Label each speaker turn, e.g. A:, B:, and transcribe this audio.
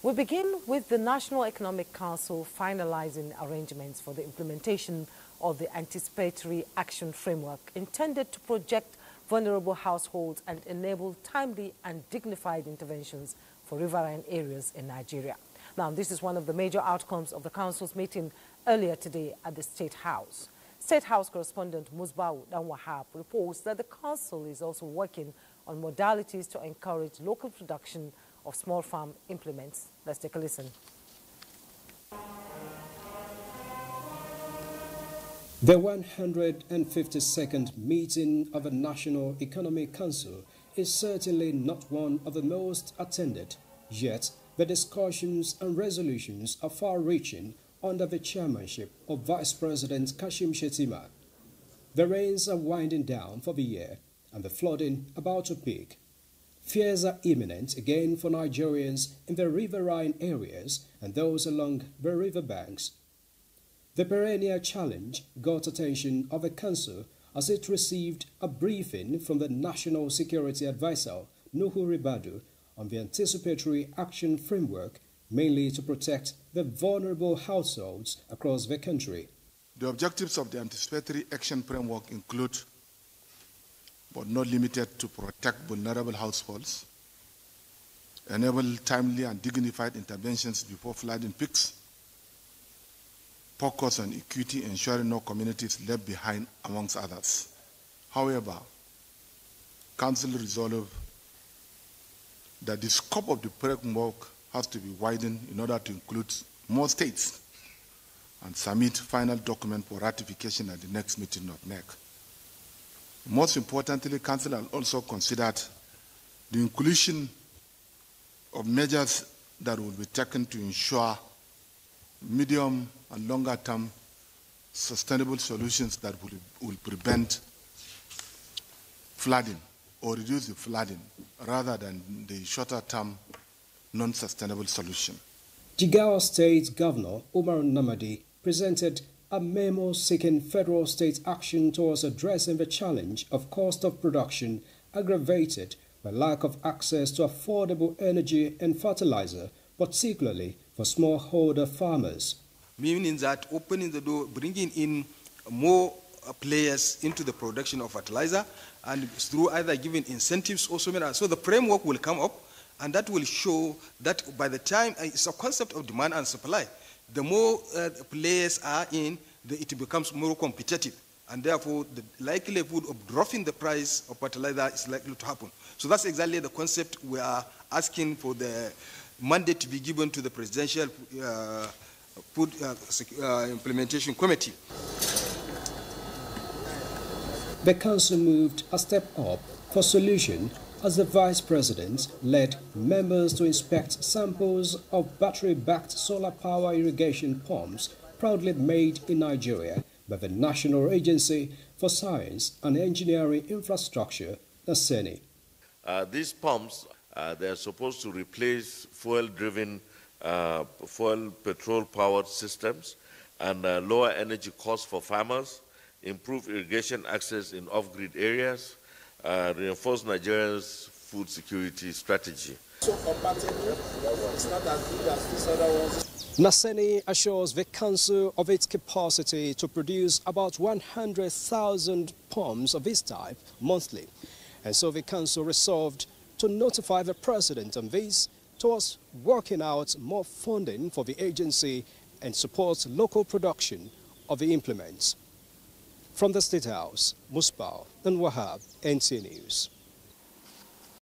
A: We begin with the National Economic Council finalizing arrangements for the implementation of the Anticipatory Action Framework intended to project vulnerable households and enable timely and dignified interventions for riverine areas in Nigeria. Now, this is one of the major outcomes of the Council's meeting earlier today at the State House. State House correspondent Musbau Dan-Wahab reports that the Council is also working on modalities to encourage local production of small farm implements. Let's take a listen.
B: The 152nd meeting of the National Economic Council is certainly not one of the most attended, yet the discussions and resolutions are far-reaching under the chairmanship of Vice President Kashim Shettima. The rains are winding down for the year and the flooding about to peak. Fears are imminent again for Nigerians in the riverine areas and those along the riverbanks. The perennial challenge got attention of the Council as it received a briefing from the National Security Advisor, Nuhu Ribadu, on the Anticipatory Action Framework, mainly to protect the vulnerable households across the country.
C: The objectives of the Anticipatory Action Framework include, but not limited to, protect vulnerable households, enable timely and dignified interventions before flooding peaks, focus on equity, ensuring no community is left behind, amongst others. However, Council resolved that the scope of the framework has to be widened in order to include more states and submit final document for ratification at the next meeting of NEC. Most importantly, Council has also considered the inclusion of measures that will be taken to ensure medium and longer-term sustainable solutions that will prevent flooding or reduce the flooding rather than the shorter-term non-sustainable solution.
B: Jigawa State Governor Umar Namadi presented a memo seeking federal state action towards addressing the challenge of cost of production aggravated by lack of access to affordable energy and fertilizer, particularly for smallholder farmers.
D: Meaning that opening the door, bringing in more players into the production of fertilizer, and through either giving incentives or so many. So the framework will come up, and that will show that by the time, it's a concept of demand and supply. The more players are in, it becomes more competitive, and therefore the likelihood of dropping the price of fertilizer is likely to happen. So that's exactly the concept we are asking for the mandate to be given to the Presidential Food Implementation Committee.
B: The Council moved a step up for solution as the Vice President led members to inspect samples of battery-backed solar power irrigation pumps proudly made in Nigeria by the National Agency for Science and Engineering Infrastructure, NEC.
E: These pumps, they are supposed to replace fuel-driven, petrol-powered systems and lower energy costs for farmers, improve irrigation access in off-grid areas, reinforce Nigeria's food security strategy.
F: So compatible, it's not as good as these other ones.
B: NEC assures the Council of its capacity to produce about 100,000 pumps of this type monthly. And so the Council resolved to notify the President on this towards working out more funding for the agency and support local production of the implements. From the State House, Musbau Dan-Wahab, NC News.